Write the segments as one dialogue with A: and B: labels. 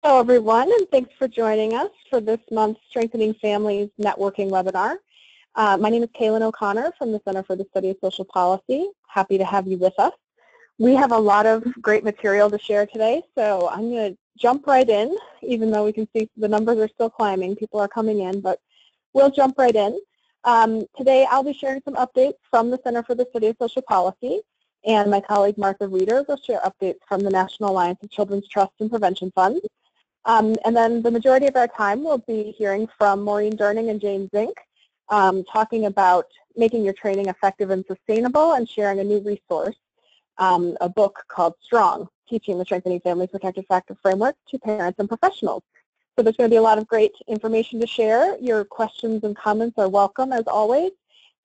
A: Hello, everyone, and thanks for joining us for this month's Strengthening Families Networking webinar. My name is Kaylin O'Connor from the Center for the Study of Social Policy. Happy to have you with us. We have a lot of great material to share today, so I'm going to jump right in, even though we can see the numbers are still climbing. People are coming in, but we'll jump right in. Today, I'll be sharing some updates from the Center for the Study of Social Policy, and my colleague Martha Reeder will share updates from the National Alliance of Children's Trust and Prevention Funds. And then the majority of our time we'll be hearing from Maureen Durning and Zink, talking about making your training effective and sustainable and sharing a new resource, a book called Strong, Teaching the Strengthening Families Protective Factor Framework to Parents and Professionals. So there's going to be a lot of great information to share. Your questions and comments are welcome as always.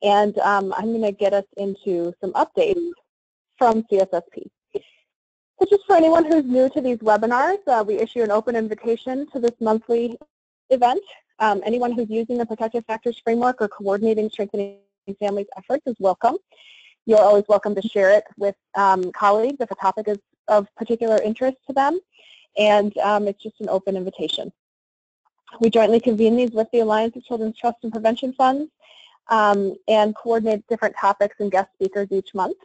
A: And I'm going to get us into some updates from CSSP. So just for anyone who's new to these webinars, we issue an open invitation to this monthly event. Anyone who's using the Protective Factors Framework or coordinating Strengthening Families efforts is welcome. You're always welcome to share it with colleagues if a topic is of particular interest to them. And it's just an open invitation. We jointly convene these with the Alliance of Children's Trust and Prevention Funds and coordinate different topics and guest speakers each month.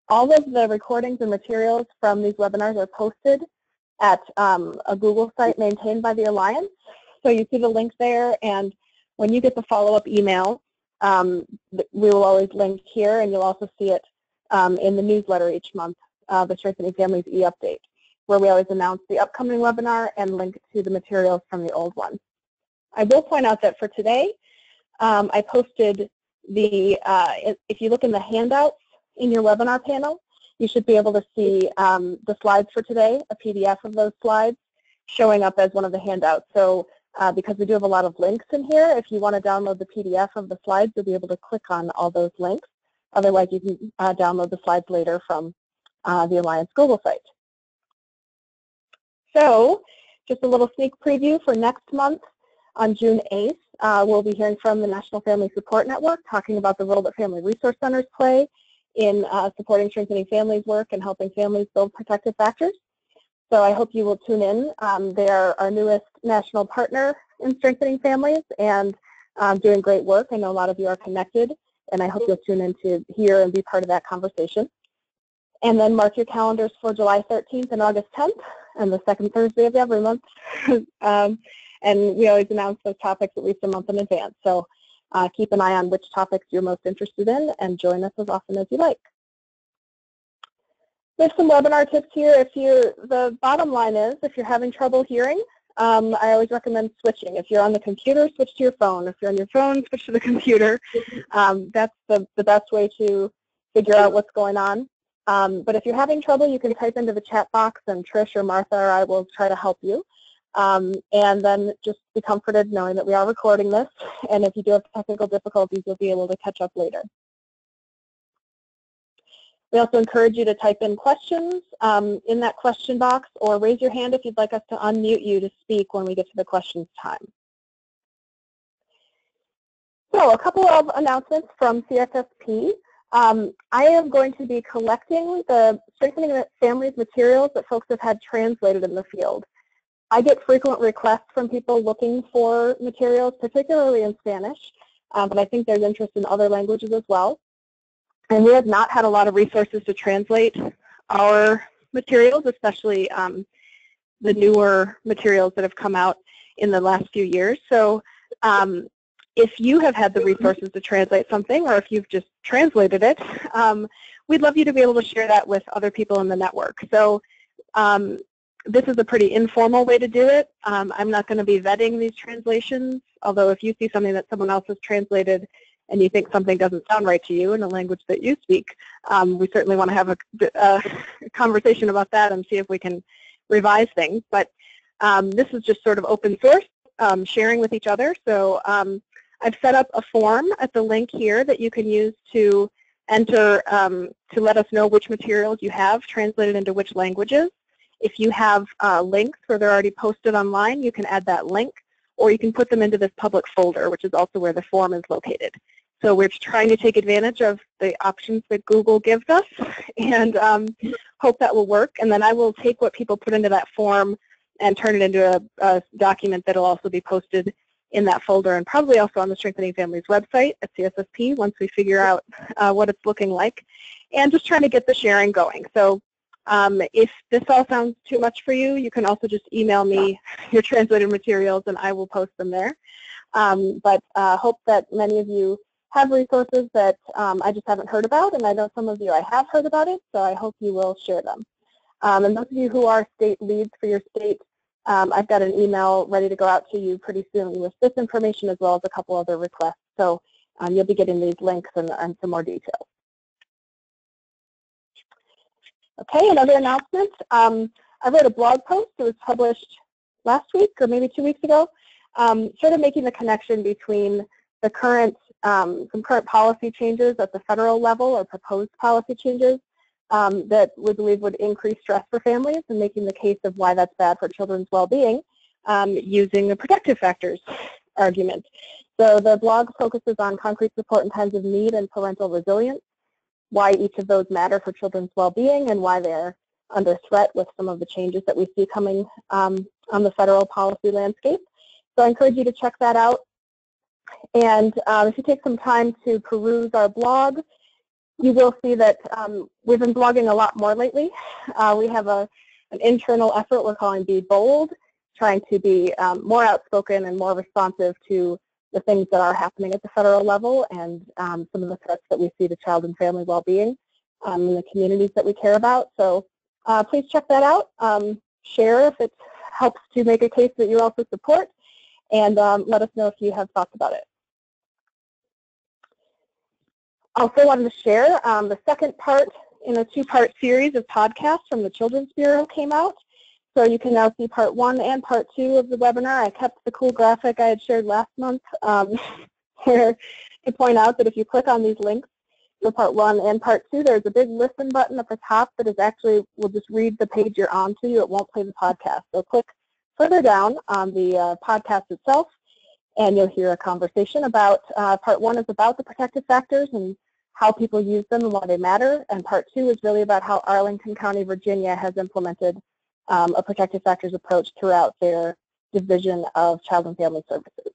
A: All of the recordings and materials from these webinars are posted at a Google site maintained by the Alliance. So you see the link there, and when you get the follow-up email, we will always link here, and you'll also see it in the newsletter each month, the Strengthening Families e-update, where we always announce the upcoming webinar and link to the materials from the old one. I will point out that for today, I posted the, if you look in the handouts, in your webinar panel, you should be able to see the slides for today, a PDF of those slides showing up as one of the handouts. So because we do have a lot of links in here, if you want to download the PDF of the slides, you'll be able to click on all those links. Otherwise, you can download the slides later from the Alliance Google site. So just a little sneak preview for next month on June 8th. We'll be hearing from the National Family Support Network talking about the role that Family Resource Centers play in supporting strengthening families' work and helping families build protective factors. So I hope you will tune in. They are our newest national partner in strengthening families and doing great work. I know a lot of you are connected, and I hope you'll tune in to hear and be part of that conversation. And then mark your calendars for July 13th and August 10th, and the second Thursday of every month. And we always announce those topics at least a month in advance. So keep an eye on which topics you're most interested in and join us as often as you like. There's some webinar tips here. The bottom line is, if you're having trouble hearing, I always recommend switching. If you're on the computer, switch to your phone. If you're on your phone, switch to the computer. That's the best way to figure out what's going on. But if you're having trouble, you can type into the chat box, and Trish or Martha or I will try to help you. And then just be comforted knowing that we are recording this, and if you do have technical difficulties, you'll be able to catch up later. We also encourage you to type in questions in that question box, or raise your hand if you'd like us to unmute you to speak when we get to the questions time. So a couple of announcements from CSSP. I am going to be collecting the Strengthening Families materials that folks have had translated in the field. I get frequent requests from people looking for materials, particularly in Spanish, but I think there's interest in other languages as well. And we have not had a lot of resources to translate our materials, especially the newer materials that have come out in the last few years. So if you have had the resources to translate something, or if you've just translated it, we'd love you to be able to share that with other people in the network. So this is a pretty informal way to do it. I'm not going to be vetting these translations, although if you see something that someone else has translated and you think something doesn't sound right to you in a language that you speak, we certainly want to have a conversation about that and see if we can revise things. But this is just sort of open source, sharing with each other. So I've set up a form at the link here that you can use to enter to let us know which materials you have translated into which languages. If you have links where they're already posted online, you can add that link, or you can put them into this public folder, which is also where the form is located. So we're trying to take advantage of the options that Google gives us and hope that will work. And then I will take what people put into that form and turn it into a document that will also be posted in that folder and probably also on the Strengthening Families website at CSSP once we figure out what it's looking like, and just trying to get the sharing going. So if this all sounds too much for you, you can also just email me your translated materials and I will post them there. But hope that many of you have resources that I just haven't heard about, and I know some of you I have heard about it, so I hope you will share them. And those of you who are state leads for your state, I've got an email ready to go out to you pretty soon with this information as well as a couple other requests. So you'll be getting these links and some more details. Okay, another announcement. I wrote a blog post that was published last week or maybe 2 weeks ago, sort of making the connection between the current, some current policy changes at the federal level or proposed policy changes that we believe would increase stress for families and making the case of why that's bad for children's well-being using the protective factors argument. So the blog focuses on concrete support in times of need and parental resilience, why each of those matter for children's well-being and why they're under threat with some of the changes that we see coming on the federal policy landscape. So I encourage you to check that out. And if you take some time to peruse our blog, you will see that we've been blogging a lot more lately. We have an internal effort we're calling Be Bold, trying to be more outspoken and more responsive to the things that are happening at the federal level and some of the threats that we see to child and family well-being in the communities that we care about. So please check that out. Share if it helps to make a case that you also support, and let us know if you have thoughts about it. Also wanted to share the second part in a two-part series of podcasts from the Children's Bureau came out. So you can now see part 1 and part 2 of the webinar. I kept the cool graphic I had shared last month where to point out that if you click on these links for part 1 and part 2, there's a big listen button at the top that is actually, will just read the page you're on to you. It won't play the podcast. So click further down on the podcast itself, and you'll hear a conversation about, part 1 is about the protective factors and how people use them and why they matter, and part 2 is really about how Arlington County, Virginia has implemented a protective factors approach throughout their Division of Child and Family Services.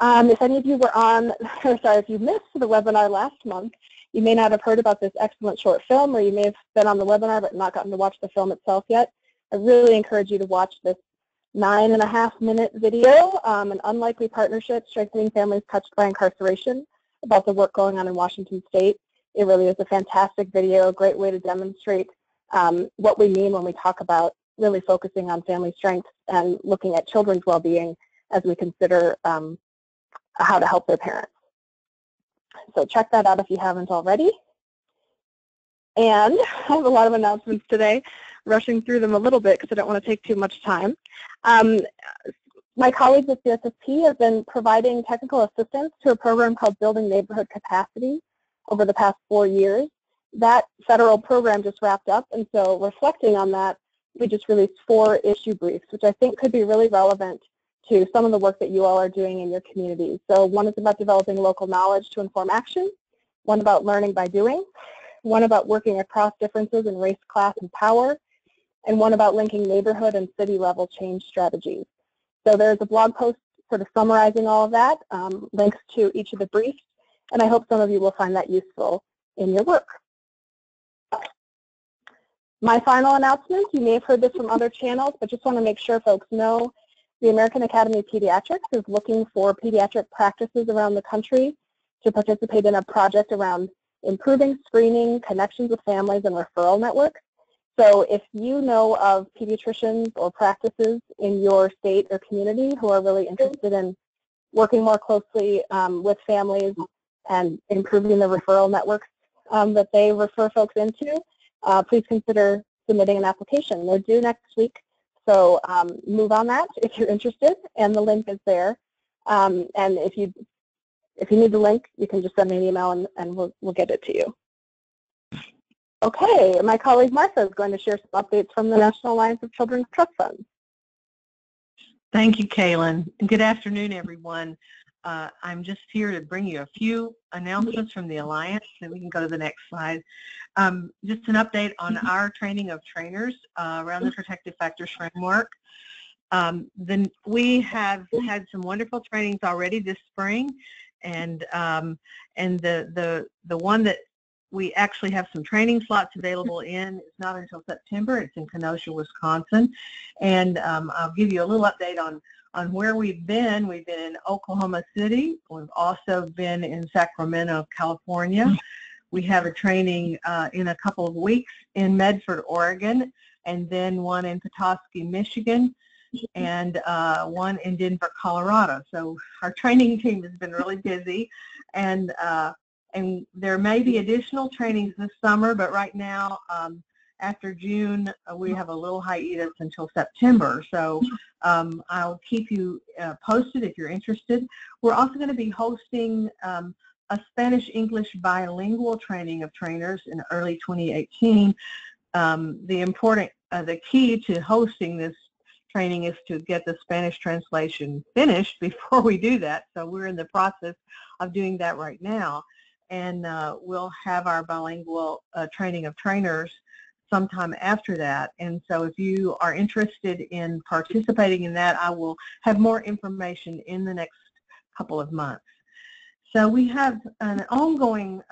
A: If any of you were on, or sorry, if you missed the webinar last month, you may not have heard about this excellent short film, or you may have been on the webinar but not gotten to watch the film itself yet. I really encourage you to watch this 9.5-minute video, an unlikely partnership, strengthening families touched by incarceration, about the work going on in Washington State. It really is a fantastic video, a great way to demonstrate what we mean when we talk about really focusing on family strength and looking at children's well-being as we consider how to help their parents. So check that out if you haven't already. And I have a lot of announcements today, rushing through them a little bit because I don't want to take too much time. My colleagues at CSSP have been providing technical assistance to a program called Building Neighborhood Capacity over the past 4 years. That federal program just wrapped up, and so reflecting on that, we just released 4 issue briefs, which I think could be really relevant to some of the work that you all are doing in your communities. So one is about developing local knowledge to inform action, one about learning by doing, one about working across differences in race, class, and power, and one about linking neighborhood and city level change strategies. So there's a blog post sort of summarizing all of that, links to each of the briefs, and I hope some of you will find that useful in your work. My final announcement, you may have heard this from other channels, but just want to make sure folks know the American Academy of Pediatrics is looking for pediatric practices around the country to participate in a project around improving screening, connections with families, and referral networks. So if you know of pediatricians or practices in your state or community who are really interested in working more closely with families and improving the referral networks that they refer folks into, please consider submitting an application. They're due next week, so move on that if you're interested, and the link is there. And if you need the link, you can just send me an email and we'll get it to you. Okay, my colleague Martha is going to share some updates from the National Alliance of Children's Trust Funds.
B: Thank you, Kaylin. Good afternoon, everyone. I'm just here to bring you a few announcements from the Alliance, and we can go to the next slide. Just an update on our training of trainers around the protective factors framework. Then we have had some wonderful trainings already this spring, and the one that we actually have some training slots available in is not until September. It's in Kenosha, Wisconsin, and I'll give you a little update on where we've been. We've been in Oklahoma City. We've also been in Sacramento, California. We have a training in a couple of weeks in Medford, Oregon, and then one in Petoskey, Michigan, and one in Denver, Colorado. So our training team has been really busy, and there may be additional trainings this summer, but right now, after June, we have a little hiatus until September. So I'll keep you posted if you're interested. We're also going to be hosting a Spanish-English bilingual training of trainers in early 2018. The key to hosting this training is to get the Spanish translation finished before we do that. So we're in the process of doing that right now. And we'll have our bilingual training of trainers sometime after that. And so if you are interested in participating in that, I will have more information in the next couple of months. So we have an ongoing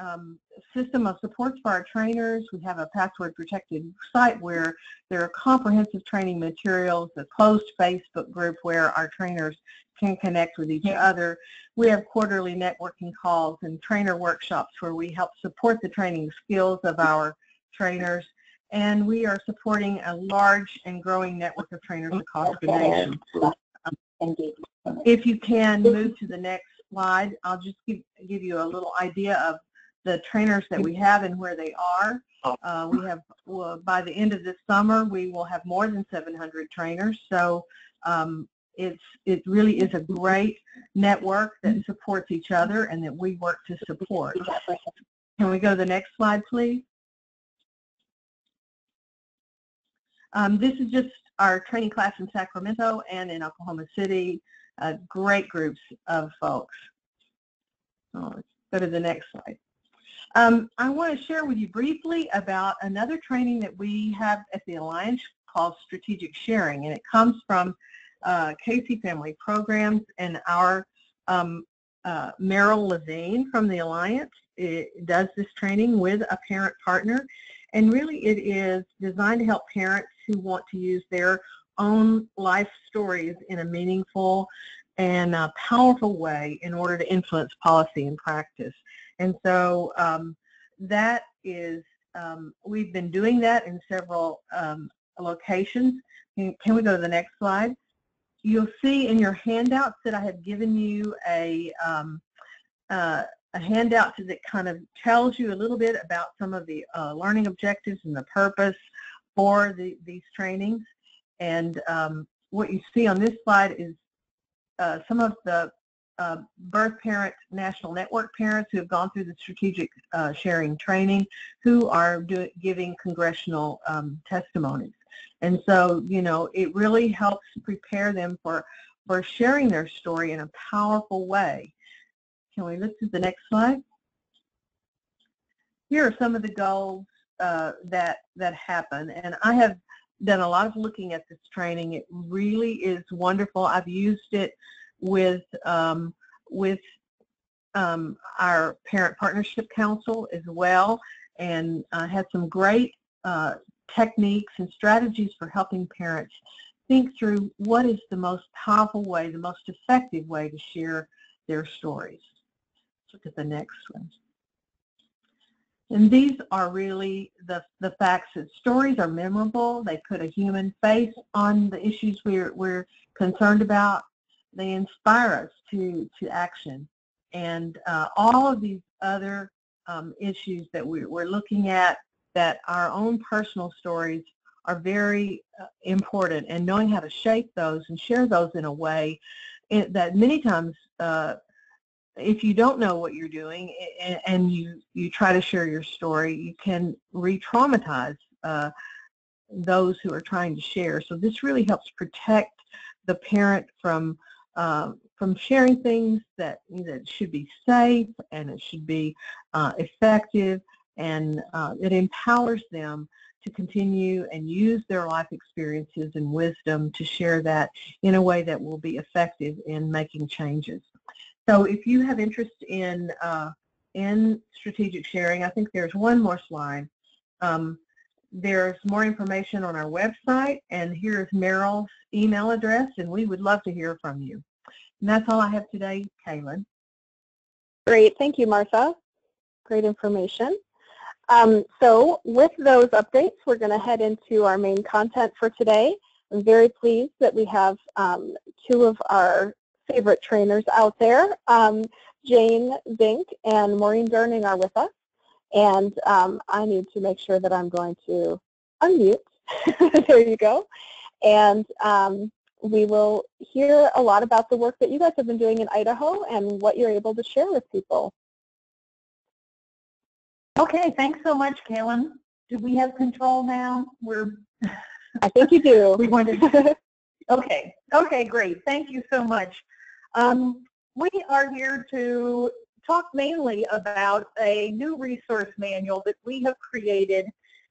B: system of supports for our trainers. We have a password-protected site where there are comprehensive training materials, a closed Facebook group where our trainers can connect with each other. We have quarterly networking calls and trainer workshops where we help support the training skills of our trainers. And we are supporting a large and growing network of trainers across the nation. If you can move to the next slide, I'll just give you a little idea of the trainers that we have and where they are. By the end of this summer, we will have more than 700 trainers. So it really is a great network that supports each other and that we work to support. Can we go to the next slide, please? This is just our training class in Sacramento and in Oklahoma City. Great groups of folks. Let's go to the next slide. I want to share with you briefly about another training that we have at the Alliance called Strategic Sharing, and it comes from Casey Family Programs, and our Meryl Levine from the Alliance does this training with a parent partner, and really it is designed to help parents who want to use their own life stories in a meaningful and powerful way in order to influence policy and practice. And so that is, we've been doing that in several locations. Can we go to the next slide? You'll see in your handouts that I have given you a handout that kind of tells you a little bit about some of the learning objectives and the purpose for these trainings. And what you see on this slide is some of the birth parent national network parents who have gone through the strategic sharing training who are giving congressional testimonies. And so, you know, it really helps prepare them for sharing their story in a powerful way. Can we look to the next slide? Here are some of the goals that happen, and I have done a lot of looking at this training. It really is wonderful. I've used it with our Parent Partnership Council as well, and had some great techniques and strategies for helping parents think through what is the most powerful way, the most effective way to share their stories. Let's look at the next one. And these are really the facts that stories are memorable. They put a human face on the issues we're concerned about. They inspire us to action. And all of these other issues that we're looking at, that our own personal stories are very important, and knowing how to shape those and share those in a way that many times if you don't know what you're doing and you try to share your story, you can re-traumatize those who are trying to share. So this really helps protect the parent from sharing things that should be safe and it should be effective, and it empowers them to continue and use their life experiences and wisdom to share that in a way that will be effective in making changes. So if you have interest in strategic sharing, I think there's one more slide. There's more information on our website, and here's Meryl's email address, and we would love to hear from you. And that's all I have today, Kaylin.
A: Great. Thank you, Martha. Great information. So with those updates, we're going to head into our main content for today. I'm very pleased that we have two of our favorite trainers out there. Jane Zink and Maureen Durning are with us. And I need to make sure that I'm going to unmute. There you go. And we will hear a lot about the work that you guys have been doing in Idaho and what you're able to share with people.
C: Okay, thanks so much, Kaylin. Do we have control now?
A: I think you do.
C: We wanted. Okay, great. Thank you so much. We are here to talk mainly about a new resource manual that we have created.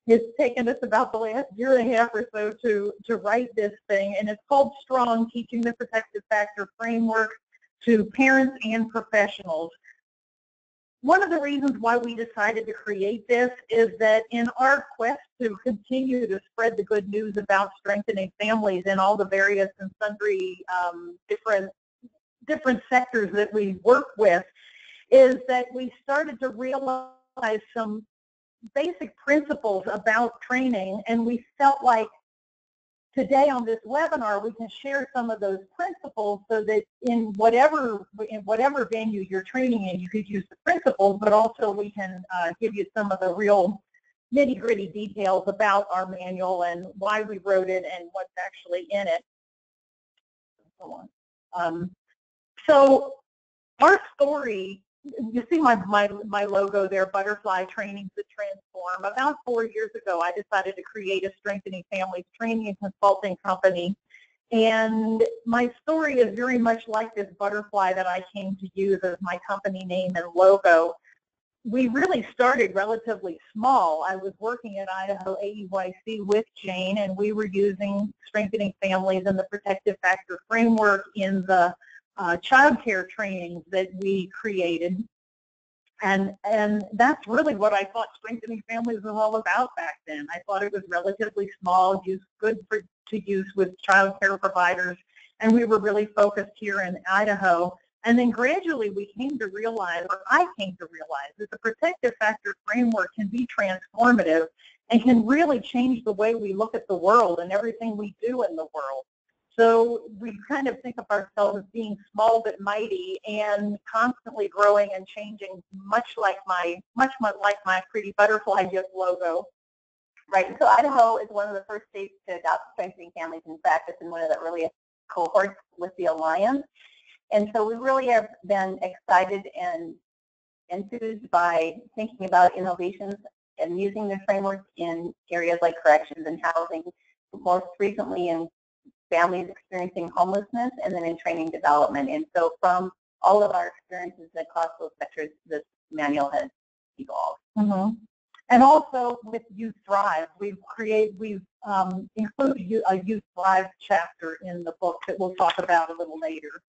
C: It's taken us about the last year and a half or so to write this thing, and it's called Strong, Teaching the Protective Factor Framework to Parents and Professionals. One of the reasons why we decided to create this is that in our quest to continue to spread the good news about strengthening families in all the various and sundry different sectors that we work with, is that we started to realize some basic principles about training, and we felt like today on this webinar we can share some of those principles so that in whatever venue you're training in, you could use the principles, but also we can give you some of the real nitty-gritty details about our manual and why we wrote it and what's actually in it. So our story, you see my logo there, Butterfly Trainings That Transform. About 4 years ago, I decided to create a Strengthening Families training and consulting company. And my story is very much like this butterfly that I came to use as my company name and logo. We really started relatively small. I was working at Idaho AEYC with Jane, and we were using Strengthening Families and the Protective Factor Framework in the child care trainings that we created. And that's really what I thought Strengthening Families was all about back then. I thought it was relatively small, good to use with child care providers, and we were really focused here in Idaho. And then gradually we came to realize, or I came to realize, that the Protective Factor Framework can be transformative and can really change the way we look at the world and everything we do in the world. So we kind of think of ourselves as being small but mighty and constantly growing and changing, much like my pretty butterfly gift logo.
D: Right. So Idaho is one of the first states to adopt Strengthening Families in Practice and one of the earliest cohorts with the Alliance. And so we really have been excited and enthused by thinking about innovations and using the framework in areas like corrections and housing, most recently in families experiencing homelessness, and then in training development. And so from all of our experiences across those sectors, this manual has evolved.
C: Mm-hmm. And also with Youth Thrive, we've included a Youth Thrive chapter in the book that we'll talk about a little later.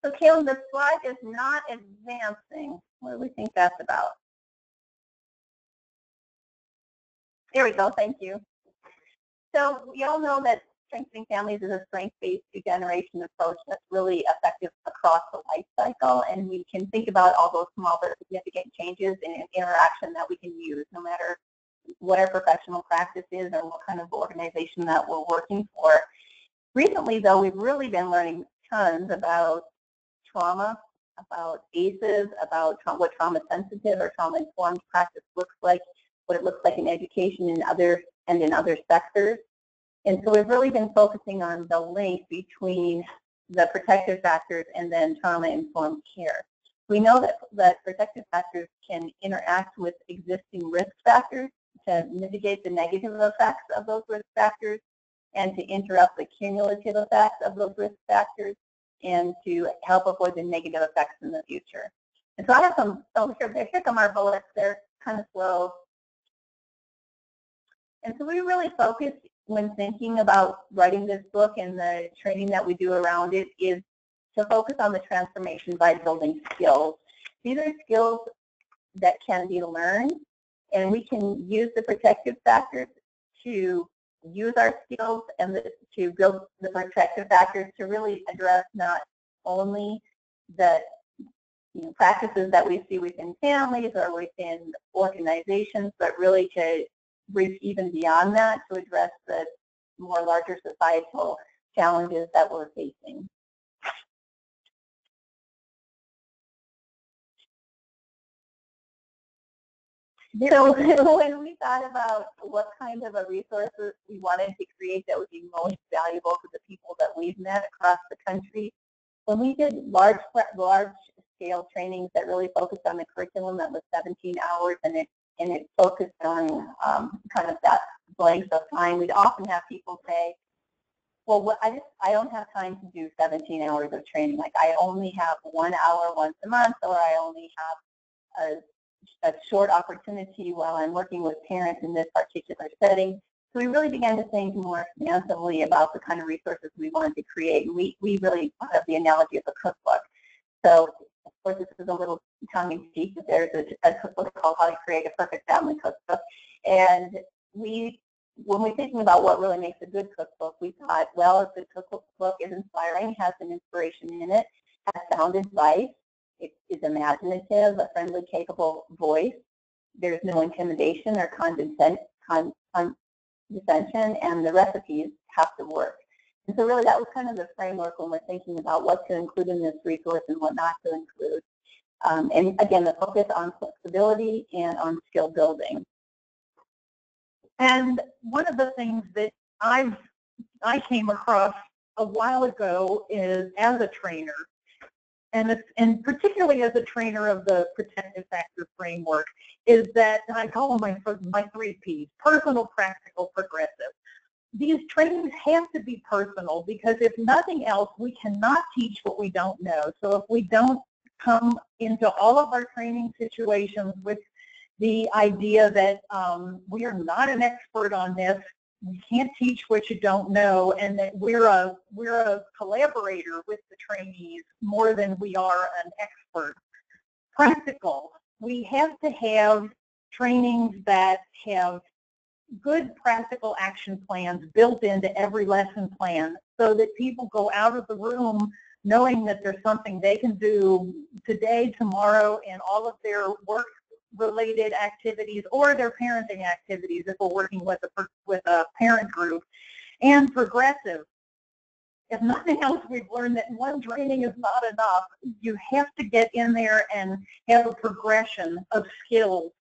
D: So Kaylin, the slide is not advancing. What do we think that's about? There we go, thank you. So we all know that Strengthening Families is a strength-based two-generation approach that's really effective across the life cycle, and we can think about all those small but significant changes in interaction that we can use, no matter what our professional practice is or what kind of organization that we're working for. Recently, though, we've really been learning tons about trauma, about ACEs, about what trauma-sensitive or trauma-informed practice looks like, what it looks like in education and in other sectors. And so we've really been focusing on the link between the protective factors and then trauma-informed care. We know that protective factors can interact with existing risk factors to mitigate the negative effects of those risk factors and to interrupt the cumulative effects of those risk factors. and to help avoid the negative effects in the future. And so I have some, here come our bullets. They're kind of slow. And so we really focus when thinking about writing this book and the training that we do around it is to focus on the transformation by building skills. These are skills that can be learned, and we can use the protective factors to use our skills and to build the protective factors to really address not only the practices that we see within families or within organizations, but really to reach even beyond that to address the more larger societal challenges that we're facing. So when we thought about what kind of a resources we wanted to create that would be most valuable to the people that we've met across the country, when we did large scale trainings that really focused on the curriculum that was 17 hours and it focused on kind of that length of time, we'd often have people say, well, I don't have time to do 17 hours of training. Like I only have 1 hour once a month, or I only have a short opportunity while I'm working with parents in this particular setting. So we really began to think more expansively about the kind of resources we wanted to create. We really thought of the analogy of a cookbook. So of course this is a little tongue-in-cheek, but there's a cookbook called How to Create a Perfect Family Cookbook. And when we're thinking about what really makes a good cookbook, we thought, well, if the cookbook is inspiring, has an inspiration in it, has sound advice, it is imaginative, a friendly, capable voice, there's no intimidation or condescension, and the recipes have to work. And so really that was kind of the framework when we're thinking about what to include in this resource and what not to include. And again, the focus on flexibility and on skill building.
C: And one of the things that I came across a while ago is as a trainer, and particularly as a trainer of the protective factor framework, is that I call them my 3 Ps: personal, practical, progressive. These trainings have to be personal because if nothing else, we cannot teach what we don't know. So if we don't come into all of our training situations with the idea that we are not an expert on this, we can't teach what you don't know, and that we're a collaborator with the trainees more than we are an expert. Practical. We have to have trainings that have good practical action plans built into every lesson plan so that people go out of the room knowing that there's something they can do today, tomorrow, and all of their work-related activities or their parenting activities if we're working with a parent group. And progressive. If nothing else, we've learned that one training is not enough. You have to get in there and have a progression of skills.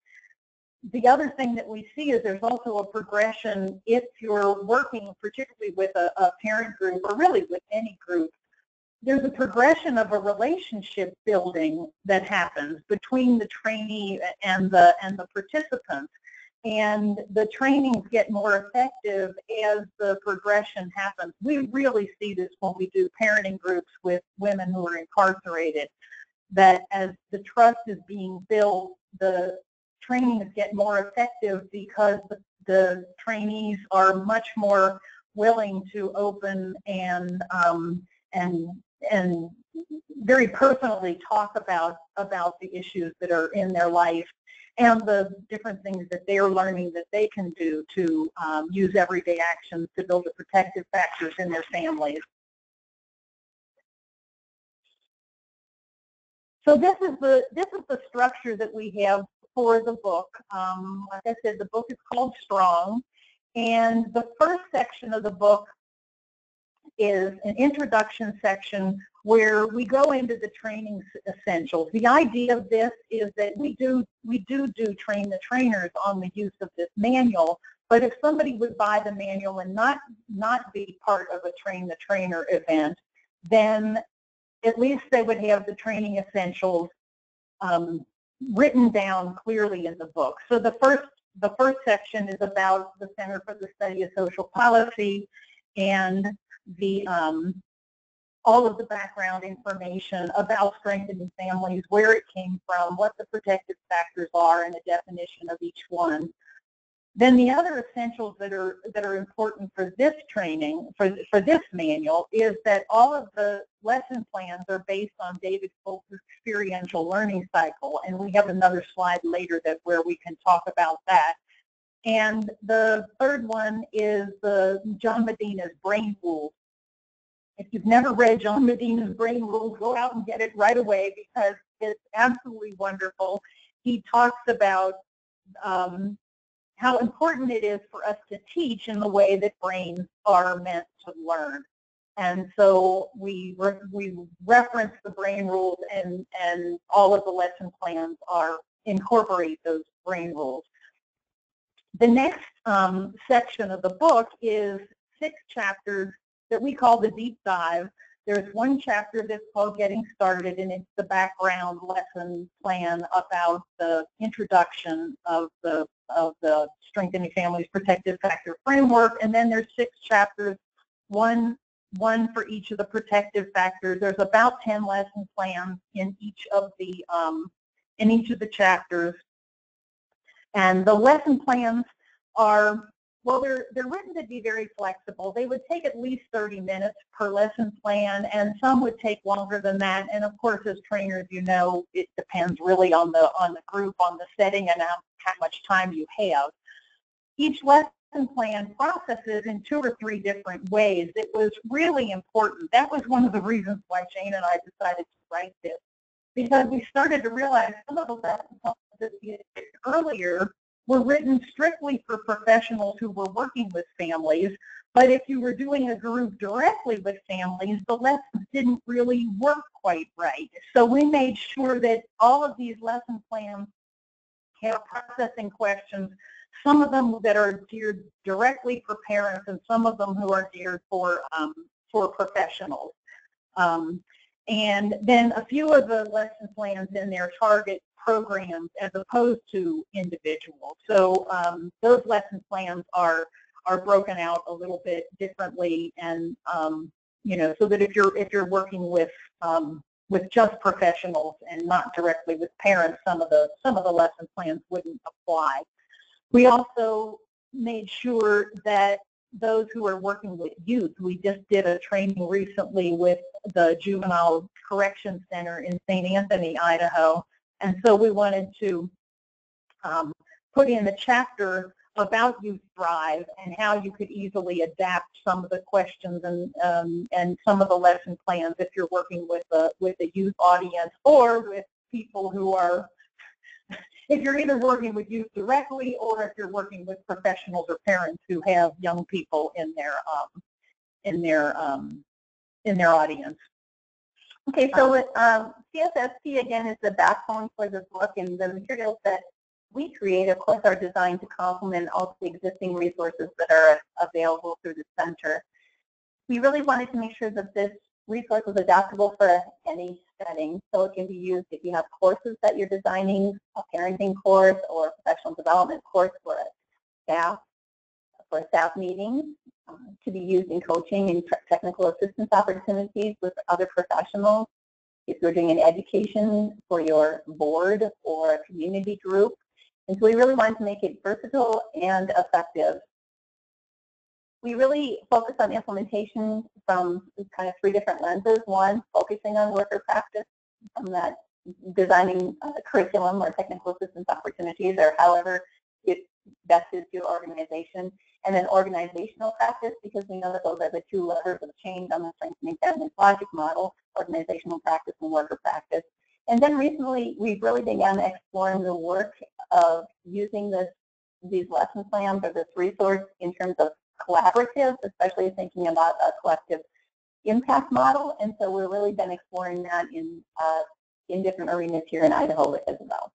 C: The other thing that we see is there's also a progression if you're working particularly with a parent group or really with any group. There's a progression of a relationship building that happens between the trainee and the participants. And the trainings get more effective as the progression happens. We really see this when we do parenting groups with women who are incarcerated, that as the trust is being built, the trainings get more effective because the trainees are much more willing to open and very personally talk about the issues that are in their life and the different things that they're learning that they can do to use everyday actions to build the protective factors in their families. So this is the structure that we have for the book. Like I said, the book is called Strong, and the first section of the book is an introduction section where we go into the training essentials. The idea of this is that we do train the trainers on the use of this manual, but if somebody would buy the manual and not be part of a Train the Trainer event, then at least they would have the training essentials written down clearly in the book. So the first section is about the Center for the Study of Social Policy and the all of the background information about strengthening families, where it came from, what the protective factors are, and a definition of each one. Then the other essentials that are important for this training, for this manual, is that all of the lesson plans are based on David Folker's experiential learning cycle, and we have another slide later where we can talk about that. And the third one is John Medina's Brain Rules. If you've never read John Medina's Brain Rules, go out and get it right away because it's absolutely wonderful. He talks about how important it is for us to teach in the way that brains are meant to learn. And so we reference the brain rules, and all of the lesson plans incorporate those brain rules. The next section of the book is 6 chapters that we call the deep dive. There's one chapter that's called Getting Started, and it's the background lesson plan about the introduction of the Strengthening Families Protective Factor Framework. And then there's 6 chapters, one for each of the protective factors. There's about 10 lesson plans in each of the chapters. And the lesson plans are, well, they're written to be very flexible. They would take at least 30 minutes per lesson plan, and some would take longer than that. And of course, as trainers, you know, it depends really on the group, on the setting, and how much time you have. Each lesson plan processes in 2 or 3 different ways. It was really important. That was one of the reasons why Jane and I decided to write this, because we started to realize some of the lesson plans that we did earlier were written strictly for professionals who were working with families, but if you were doing a group directly with families, the lessons didn't really work quite right. So we made sure that all of these lesson plans have processing questions, some of them that are geared directly for parents and some of them who are geared for professionals. And then a few of the lesson plans in there target programs as opposed to individuals. So those lesson plans are broken out a little bit differently, and you know, so that if you're working with just professionals and not directly with parents, some of the lesson plans wouldn't apply. We also made sure that those who are working with youth, we just did a training recently with the Juvenile Correction Center in St. Anthony, Idaho, and so we wanted to put in a chapter about Youth Thrive and how you could easily adapt some of the questions and some of the lesson plans if you're working with a youth audience, or with people who are, if you're either working with youth directly or if you're working with professionals or parents who have young people in their audience.
D: Okay, so with CSSP, again, is the backbone for the book, and the materials that we create, of course, are designed to complement all the existing resources that are available through the center. We really wanted to make sure that this resource was adaptable for any setting, so it can be used if you have courses that you're designing, a parenting course or a professional development course for staff meetings, to be used in coaching and technical assistance opportunities with other professionals. If you're doing an education for your board or a community group. And so we really wanted to make it versatile and effective. We really focus on implementation from kind of 3 different lenses. One, focusing on worker practice, from that designing curriculum or technical assistance opportunities, or however it best suits your organization. And then organizational practice, because we know that those are the 2 levers of change on the Strengthening Families Logic model, organizational practice and worker practice. And then recently, we've really begun exploring the work of using these lesson plans or this resource in terms of collaborative, especially thinking about a collective impact model. And so we've really been exploring that in different arenas here in Idaho as well.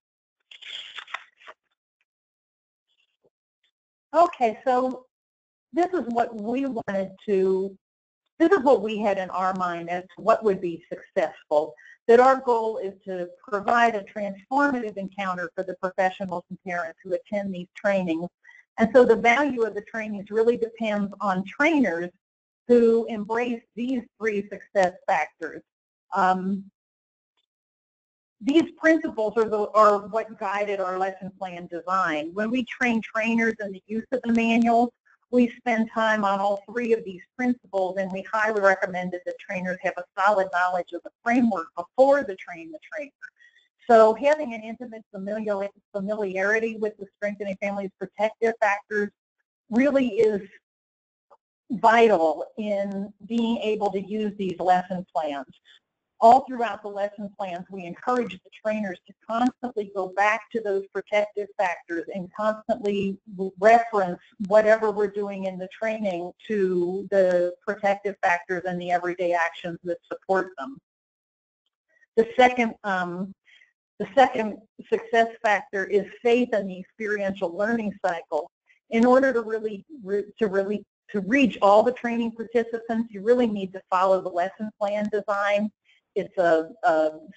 C: Okay, so this is what we had in our mind as to what would be successful. That our goal is to provide a transformative encounter for the professionals and parents who attend these trainings. And so the value of the trainings really depends on trainers to embrace these 3 success factors. These principles are what guided our lesson plan design. When we train trainers in the use of the manuals, we spend time on all 3 of these principles, and we highly recommend that trainers have a solid knowledge of the framework before they train the trainer. So having an intimate familiarity with the Strengthening Families protective factors really is vital in being able to use these lesson plans. All throughout the lesson plans, we encourage the trainers to constantly go back to those protective factors and constantly reference whatever we're doing in the training to the protective factors and the everyday actions that support them. The second success factor is faith in the experiential learning cycle. In order to reach all the training participants, you really need to follow the lesson plan design. It's a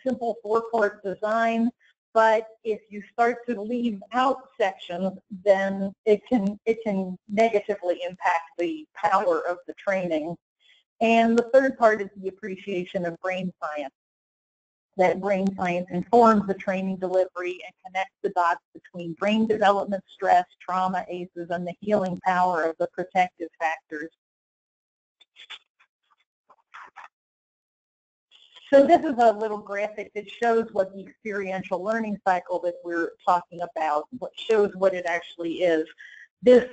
C: simple 4-part design, but if you start to leave out sections, then it can negatively impact the power of the training. And the third part is the appreciation of brain science. That brain science informs the training delivery and connects the dots between brain development, stress, trauma, ACEs, and the healing power of the protective factors. So this is a little graphic that shows what the experiential learning cycle that we're talking about, what shows what it actually is. This,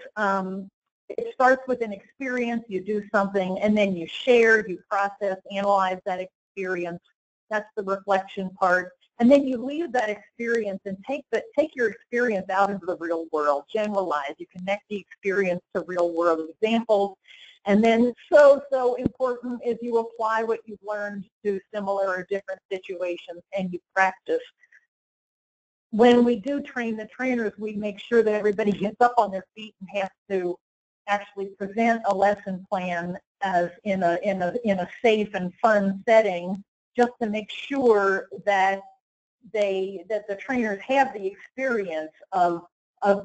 C: it starts with an experience, you do something, and then you share, you process, analyze that experience. That's the reflection part. And then you leave that experience and take your experience out into the real world, generalize. You connect the experience to real world examples. And then so important is you apply what you've learned to similar or different situations and you practice. When we do train the trainers, we make sure that everybody gets up on their feet and has to actually present a lesson plan as in a safe and fun setting, just to make sure that the trainers have the experience of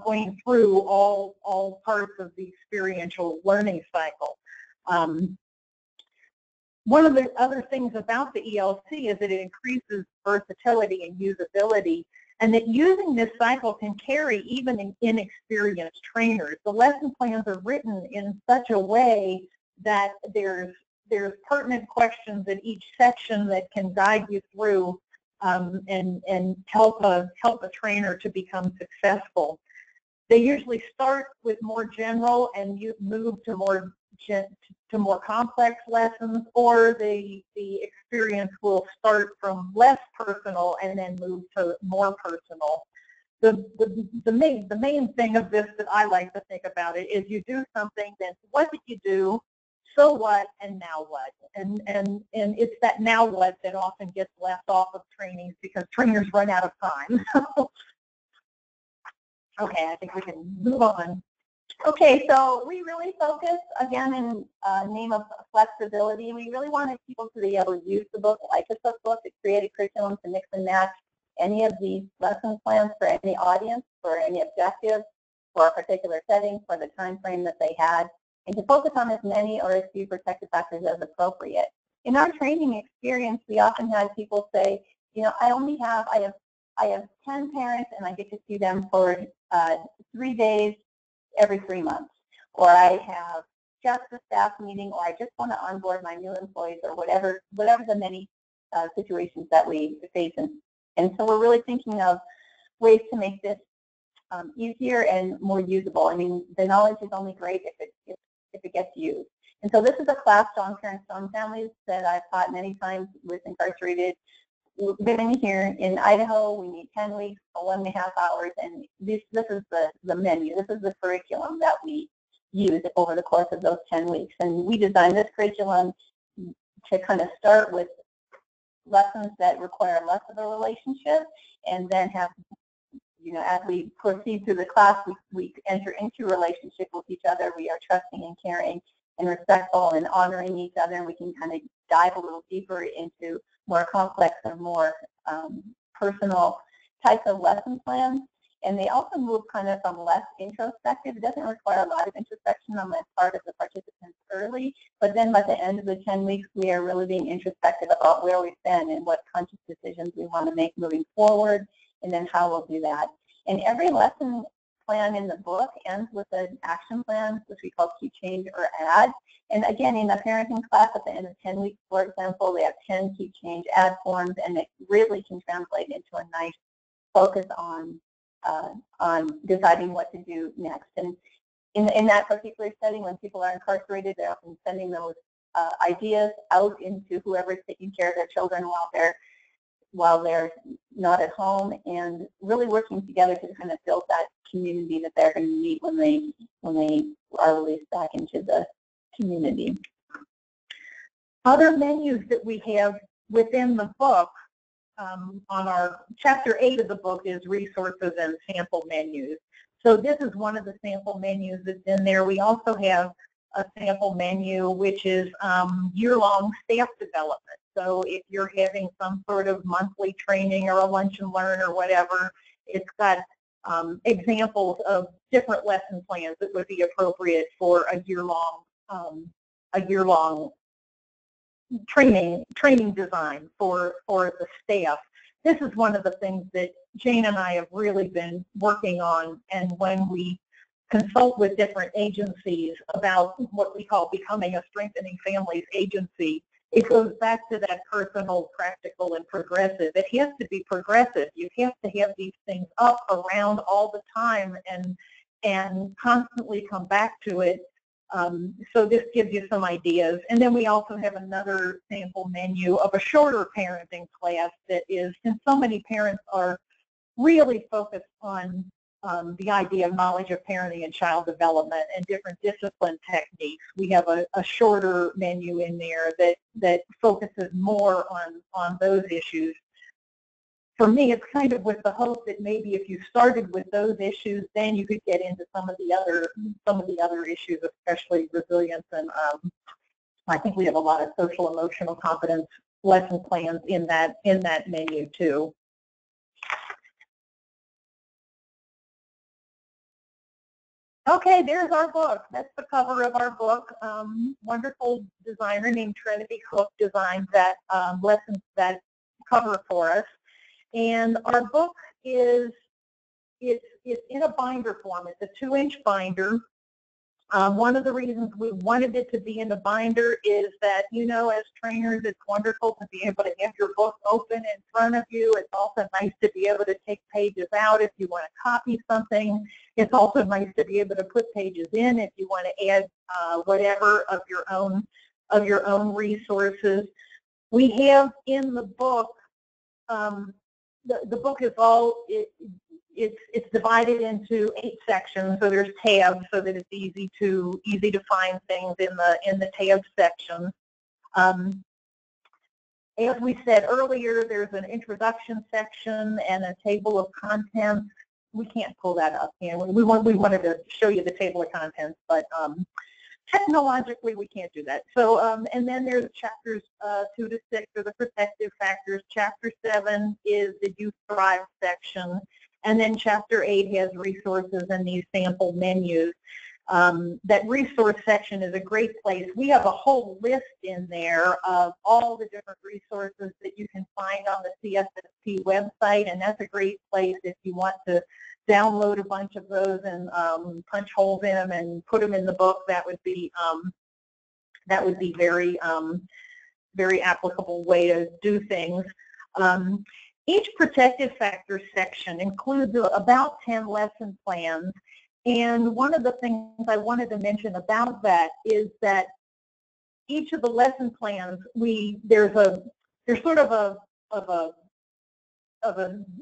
C: going through all parts of the experiential learning cycle. One of the other things about the ELC is that it increases versatility and usability, and that using this cycle can carry even inexperienced trainers. The lesson plans are written in such a way that there's pertinent questions in each section that can guide you through and help a trainer to become successful. They usually start with more general and you move to more complex lessons, or the experience will start from less personal and then move to more personal. The main thing of this that I like to think about it is you do something, then what did you do, so what, and now what? And it's that now what that often gets left off of trainings because trainers run out of time. Okay, I think we can move on.
D: Okay, so we really focus, again, in name of flexibility. We really wanted people to be able to use the book like a cookbook, to create a curriculum to mix and match any of these lesson plans for any audience, for any objective, for a particular setting, for the time frame that they had, and to focus on as many or as few protective factors as appropriate. In our training experience, we often had people say, you know, I have 10 parents and I get to see them for 3 days every 3 months, or I have just a staff meeting, or I just want to onboard my new employees, or whatever the many situations that we face. And so we're really thinking of ways to make this easier and more usable. I mean, the knowledge is only great if it gets used. And so this is a class, Strong Parents, Strong Families, that I've taught many times with incarcerated women here in Idaho. We need 10 weeks for 1.5 hours, and this is the menu. This is the curriculum that we use over the course of those 10 weeks. And we designed this curriculum to kind of start with lessons that require less of a relationship, and then have, you know, as we proceed through the class, we enter into a relationship with each other. We are trusting and caring and respectful and honoring each other, and we can kind of dive a little deeper into more complex and more personal types of lesson plans. And they also move kind of from less introspective. It doesn't require a lot of introspection on the part of the participants early, but then by the end of the 10 weeks, we are really being introspective about where we've been and what conscious decisions we want to make moving forward, and then how we'll do that. And every lesson plan in the book ends with an action plan, which we call key change or add. And again, in the parenting class at the end of 10 weeks, for example, they have 10 key change add forms, and it really can translate into a nice focus on deciding what to do next. And in that particular setting, when people are incarcerated, they're often sending those ideas out into whoever's taking care of their children while they're not at home, and really working together to kind of build that community that they're going to need when they are released back into the community.
C: Other menus that we have within the book, on our chapter 8 of the book is resources and sample menus. So this is one of the sample menus that's in there. We also have a sample menu which is year-long staff development. So if you're having some sort of monthly training or a lunch and learn or whatever, it's got examples of different lesson plans that would be appropriate for a year-long training design for the staff. This is one of the things that Jane and I have really been working on, and when we consult with different agencies about what we call becoming a Strengthening Families agency, it goes back to that personal, practical, and progressive. It has to be progressive. You have to have these things up, around all the time, and constantly come back to it. So this gives you some ideas. And then we also have another sample menu of a shorter parenting class that is, since so many parents are really focused on the idea of knowledge of parenting and child development and different discipline techniques, we have a shorter menu in there that focuses more on those issues. For me, it's kind of with the hope that maybe if you started with those issues, then you could get into some of the other issues, especially resilience, and I think we have a lot of social emotional competence lesson plans in that menu too. Okay, there's our book. That's the cover of our book. Wonderful designer named Trinity Cook designed that lessons, that cover for us. And our book is in a binder form. It's a 2-inch binder. One of the reasons we wanted it to be in a binder is that, you know, as trainers, it's wonderful to be able to have your book open in front of you. It's also nice to be able to take pages out if you want to copy something. It's also nice to be able to put pages in if you want to add whatever of your own resources. We have in the book. The book is it's divided into 8 sections, so there's tabs so that it's easy to find things in the tab section. As we said earlier, there's an introduction section and a table of contents. We can't pull that up. You know, we wanted to show you the table of contents, but technologically, we can't do that. So, and then there's chapters 2 to 6 are the protective factors. Chapter 7 is the Youth Thrive section. And then Chapter 8 has resources and these sample menus. That resource section is a great place. We have a whole list in there of all the different resources that you can find on the CSSP website, and that's a great place if you want to download a bunch of those and punch holes in them and put them in the book. That would be very very applicable way to do things. Each protective factor section includes about 10 lesson plans, and one of the things I wanted to mention about that is that each of the lesson plans, there's sort of a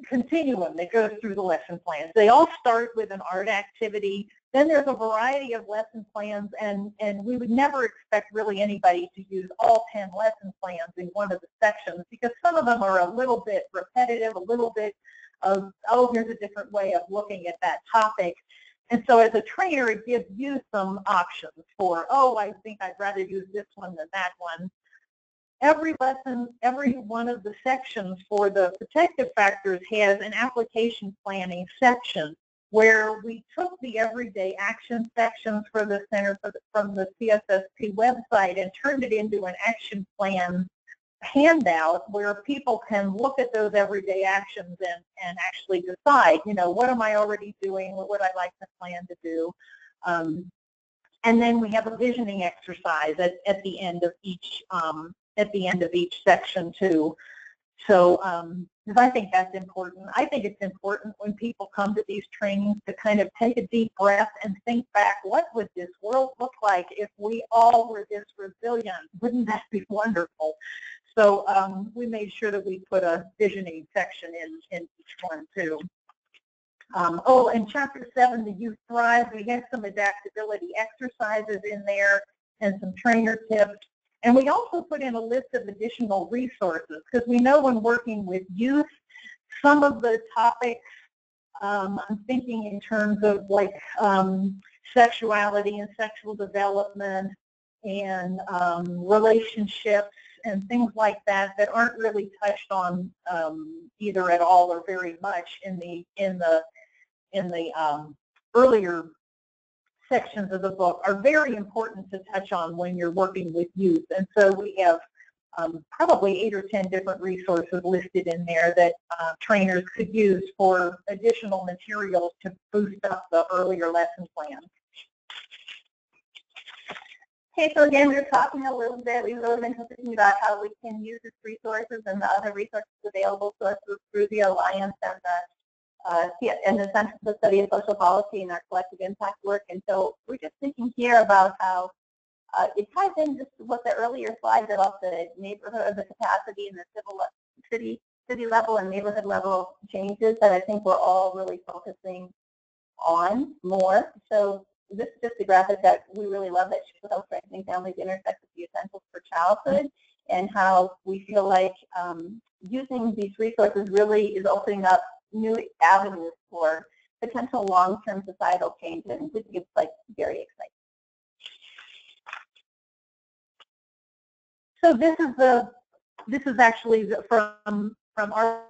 C: continuum that goes through the lesson plans. They all start with an art activity. Then there's a variety of lesson plans, and we would never expect really anybody to use all 10 lesson plans in one of the sections, because some of them are a little bit repetitive, a little bit of, oh, here's a different way of looking at that topic. And so as a trainer, it gives you some options for, oh, I think I'd rather use this one than that one. Every lesson, every one of the sections for the protective factors has an application planning section. where we took the everyday action sections for the center from the CSSP website and turned it into an action plan handout where people can look at those everyday actions and actually decide, you know, what am I already doing? What would I like to plan to do? And then we have a visioning exercise at the end of each section too. So because I think that's important. I think it's important when people come to these trainings to kind of take a deep breath and think back, what would this world look like if we all were this resilient? Wouldn't that be wonderful? So we made sure that we put a visioning section in each one too. Oh, in Chapter 7, the Youth Thrive, we had some adaptability exercises in there and some trainer tips. And we also put in a list of additional resources because we know when working with youth, some of the topics, I'm thinking in terms of like sexuality and sexual development and relationships and things like that that aren't really touched on either at all or very much in the earlier sections of the book are very important to touch on when you're working with youth. And so we have probably 8 or 10 different resources listed in there that trainers could use for additional materials to boost up the earlier lesson plan.
D: Okay, so again, we were talking a little bit, we've really been talking about how we can use these resources and the other resources available to us through the Alliance and the Center for the Study of Social Policy and our collective impact work. And so we're just thinking here about how it ties in just what the earlier slides about the neighborhood, the capacity and the city level and neighborhood level changes that I think we're all really focusing on more. So this is just a graphic that we really love that shows how strengthening families intersect with the essentials for childhood and how we feel like using these resources really is opening up new avenues for potential long-term societal change, and we think it's like very exciting.
C: So this is actually from our